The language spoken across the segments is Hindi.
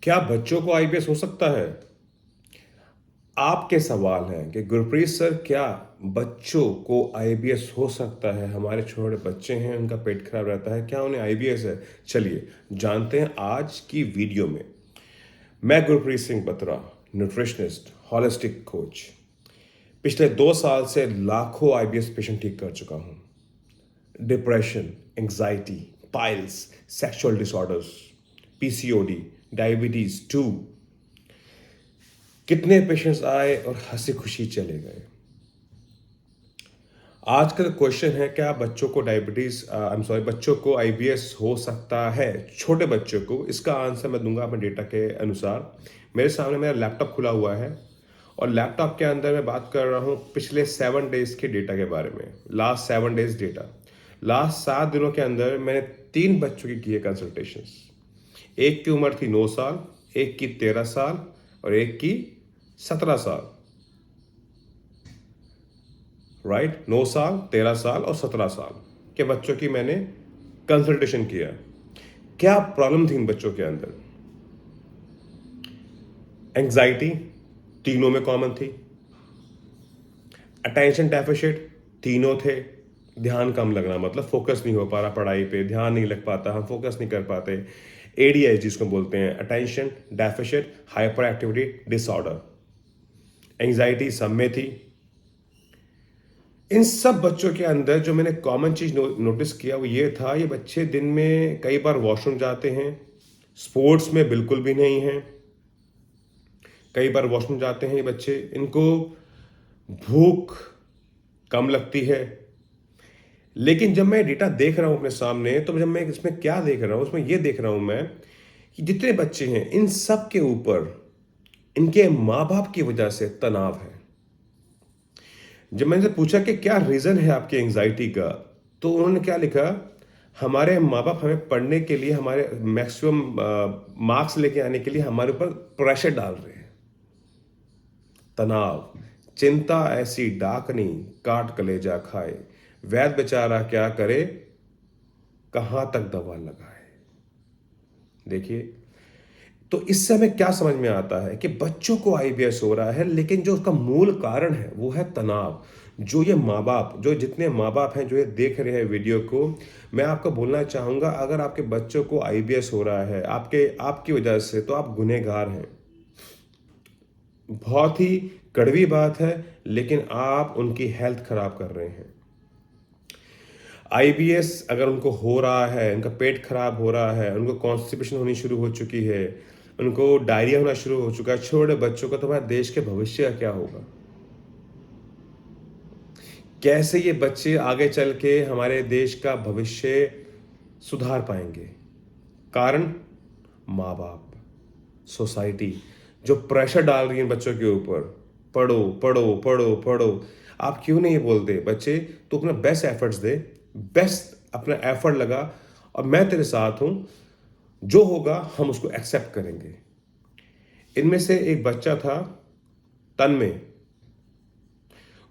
क्या बच्चों को आईबीएस हो सकता है? आपके सवाल हैं कि गुरप्रीत सर, क्या बच्चों को आईबीएस हो सकता है? हमारे छोटे बच्चे हैं, उनका पेट खराब रहता है, क्या उन्हें आईबीएस है? चलिए जानते हैं आज की वीडियो में। मैं Gurpreet Singh Batra, nutritionist, holistic coach, पिछले 2 साल से लाखों आईबीएस पेशेंट ठीक कर चुका हूं। Depression, anxiety, piles, sexual disorders, PCOD, diabetes 2, कितने पेशेंट्स आए और हंसी खुशी चले गए। आज का क्वेश्चन है, क्या बच्चों को बच्चों को आईबीएस हो सकता है? छोटे बच्चों को। इसका आंसर मैं दूंगा अपने डेटा के अनुसार। मेरे सामने मेरा लैपटॉप खुला हुआ है और लैपटॉप के अंदर मैं बात कर रहा हूं पिछले 7 डेज के डेटा के बारे में। Last 7 days data. लास्ट 7 दिनों के अंदर मैंने 3 बच्चों की किए कंसल्टेशंस। एक की उम्र थी 9 साल, एक की 13 साल और एक की 17 साल। राइट, 9 साल, 13 साल और 17 साल के बच्चों की मैंने कंसल्टेशन किया। क्या प्रॉब्लम थी इन बच्चों के अंदर? एंजाइटी तीनों में कॉमन थी। अटेंशन डेफिसिट तीनों थे। ध्यान कम लगना, मतलब फोकस नहीं हो पा रहा पढ़ाई पे, ध्यान नहीं लग पाता, हम फोकस नहीं कर पाते। एडीएच जिसको बोलते हैं, attention deficit hyper activity disorder. Anxiety सब में थी। इन सब बच्चों के अंदर जो मैंने कॉमन चीज नोटिस किया वो ये था, ये बच्चे दिन में कई बार वॉशरूम जाते हैं, स्पोर्ट्स में बिल्कुल भी नहीं हैं। कई बार वॉशरूम जाते हैं ये बच्चे, इनको भूख कम लगती है। लेकिन जब मैं डेटा देख रहा हूं अपने सामने, तो जब मैं इसमें क्या देख रहा हूं, उसमें ये देख रहा हूं मैं कि जितने बच्चे हैं इन सब के ऊपर इनके माँ बाप की वजह से तनाव है। जब मैंने से पूछा कि क्या रीजन है आपकी एंजाइटी का, तो उन्होंने क्या लिखा, हमारे माँ बाप हमें पढ़ने के लिए, हमारे मैक्सिमम मार्क्स लेके आने के लिए हमारे ऊपर प्रेशर डाल रहे हैं। तनाव, चिंता ऐसी डाकनी काट कलेजा खाए, वैद्य बेचारा क्या करे, कहां तक दवा लगाए। देखिए, तो इससे हमें क्या समझ में आता है कि बच्चों को आईबीएस हो रहा है, लेकिन जो उसका मूल कारण है वो है तनाव। जो ये माँ बाप, जो जितने माँ बाप हैं जो ये देख रहे हैं वीडियो को, मैं आपको बोलना चाहूंगा, अगर आपके बच्चों को आईबीएस हो रहा है आपकी वजह से, तो आप गुनहगार हैं। बहुत ही कड़वी बात है, लेकिन आप उनकी हेल्थ खराब कर रहे हैं। आईबीएस अगर उनको हो रहा है, उनका पेट खराब हो रहा है, उनको कॉन्स्टिपेशन होनी शुरू हो चुकी है, उनको डायरिया होना शुरू हो चुका है, छोटे बच्चों का, तो हमारे देश के भविष्य का क्या होगा? कैसे ये बच्चे आगे चल के हमारे देश का भविष्य सुधार पाएंगे? कारण माँ बाप, सोसाइटी जो प्रेशर डाल रही है बच्चों के ऊपर, पढ़ो पढ़ो पढ़ो पढ़ो। आप क्यों नहीं बोलते, बच्चे तो अपना बेस्ट एफर्ट्स दे, बेस्ट अपना एफर्ट लगा, और मैं तेरे साथ हूं, जो होगा हम उसको एक्सेप्ट करेंगे। इनमें से एक बच्चा था तन्मय,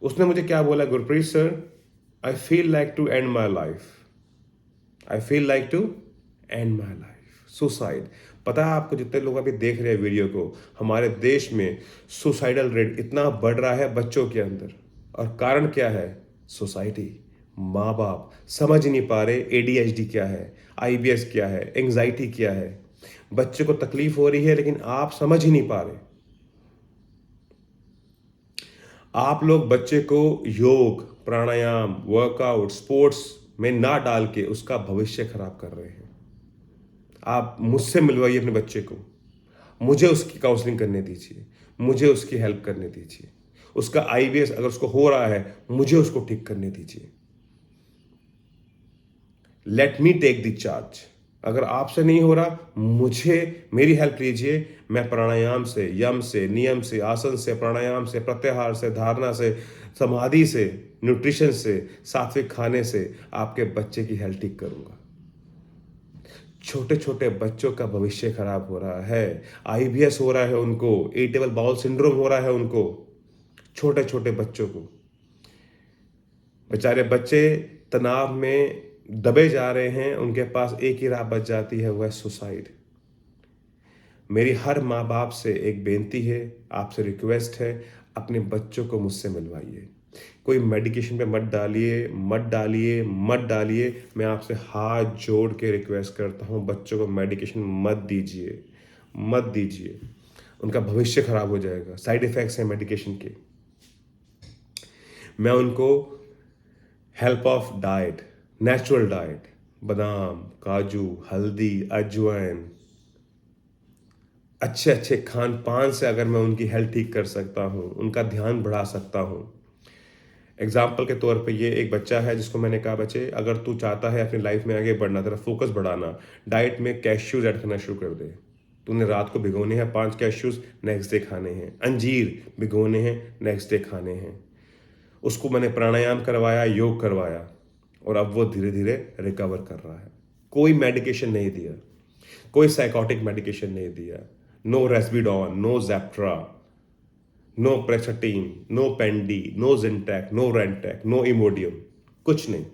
उसने मुझे क्या बोला, Gurpreet sir, I feel like to end my life, I feel like to end my life, suicide. पता है आपको, जितने लोग अभी देख रहे हैं वीडियो को, हमारे देश में सुसाइडल रेट इतना बढ़ रहा है बच्चों के अंदर, और कारण क्या है? सोसाइटी, माँ बाप समझ नहीं पा रहे एडीएचडी क्या है, आईबीएस क्या है, एंजाइटी क्या है। बच्चे को तकलीफ हो रही है लेकिन आप समझ ही नहीं पा रहे। आप लोग बच्चे को योग, प्राणायाम, वर्कआउट, स्पोर्ट्स में ना डाल के उसका भविष्य खराब कर रहे हैं। आप मुझसे मिलवाइए अपने बच्चे को, मुझे उसकी काउंसलिंग करने दीजिए, मुझे उसकी हेल्प करने दीजिए। उसका आईबीएस अगर उसको हो रहा है, मुझे उसको ठीक करने दीजिए। Let me take the charge. अगर आपसे नहीं हो रहा, मुझे मेरी हेल्प लीजिए। मैं प्राणायाम से, यम से, नियम से, आसन से, प्राणायाम से, प्रत्याहार से, धारणा से, समाधि से, न्यूट्रिशन से, सात्विक खाने से आपके बच्चे की हेल्थ ठीक करूंगा। छोटे छोटे बच्चों का भविष्य खराब हो रहा है, आईबीएस हो रहा है उनको, इरिटेबल बाउल सिंड्रोम हो रहा है उनको, छोटे छोटे बच्चों को। बेचारे बच्चे तनाव में दबे जा रहे हैं, उनके पास एक ही राह बच जाती है, वह सुसाइड। मेरी हर माँ बाप से एक बेनती है, आपसे रिक्वेस्ट है, अपने बच्चों को मुझसे मिलवाइए। कोई मेडिकेशन पे मत डालिए, मत डालिए, मत डालिए। मैं आपसे हाथ जोड़ के रिक्वेस्ट करता हूँ, बच्चों को मेडिकेशन मत दीजिए, मत दीजिए। उनका भविष्य खराब हो जाएगा। साइड इफ़ेक्ट्स हैं मेडिकेशन के। मैं उनको help of diet, natural diet, बादाम, काजू, हल्दी, अजवाइन, अच्छे अच्छे खान पान से अगर मैं उनकी हेल्थ ठीक कर सकता हूँ, उनका ध्यान बढ़ा सकता हूँ। एग्जाम्पल के तौर पे ये एक बच्चा है जिसको मैंने कहा, बच्चे अगर तू चाहता है अपनी लाइफ में आगे बढ़ना, तेरा फोकस बढ़ाना, डाइट में कैश्यूज ऐड करना शुरू कर दे। तूने रात को भिगोने हैं 5 कैश्यूज, नेक्स्ट डे खाने हैं। अंजीर भिगोने हैं, नेक्स्ट डे खाने हैं। उसको मैंने प्राणायाम करवाया, योग करवाया, और अब वो धीरे धीरे रिकवर कर रहा है। कोई मेडिकेशन नहीं दिया, कोई साइकोटिक मेडिकेशन नहीं दिया। No risperidone, no Zaptra, no Prestine, no Pendy, no Zinetac, no Rantac, no Imodium, कुछ नहीं।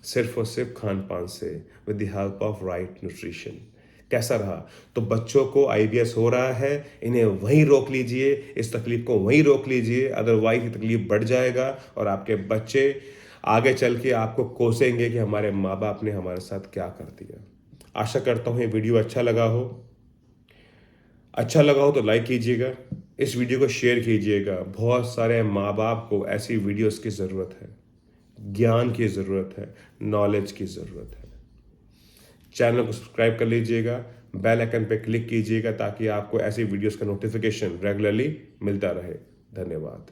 सिर्फ और सिर्फ खान पान से, with the help of right nutrition. कैसा रहा? तो बच्चों को आईबीएस हो रहा है, इन्हें वहीं रोक लीजिए, इस तकलीफ को वहीं रोक लीजिए, अदरवाइज ये तकलीफ बढ़ जाएगा और आपके बच्चे आगे चल के आपको कोसेंगे कि हमारे माँ बाप ने हमारे साथ क्या कर दिया। आशा करता हूँ ये वीडियो अच्छा लगा हो। अच्छा लगा हो तो लाइक कीजिएगा, इस वीडियो को शेयर कीजिएगा। बहुत सारे माँ बाप को ऐसी वीडियोस की ज़रूरत है, ज्ञान की ज़रूरत है, नॉलेज की ज़रूरत है। चैनल को सब्सक्राइब कर लीजिएगा, बेल आइकन पे क्लिक कीजिएगा ताकि आपको ऐसी वीडियोस का नोटिफिकेशन रेगुलरली मिलता रहे। धन्यवाद।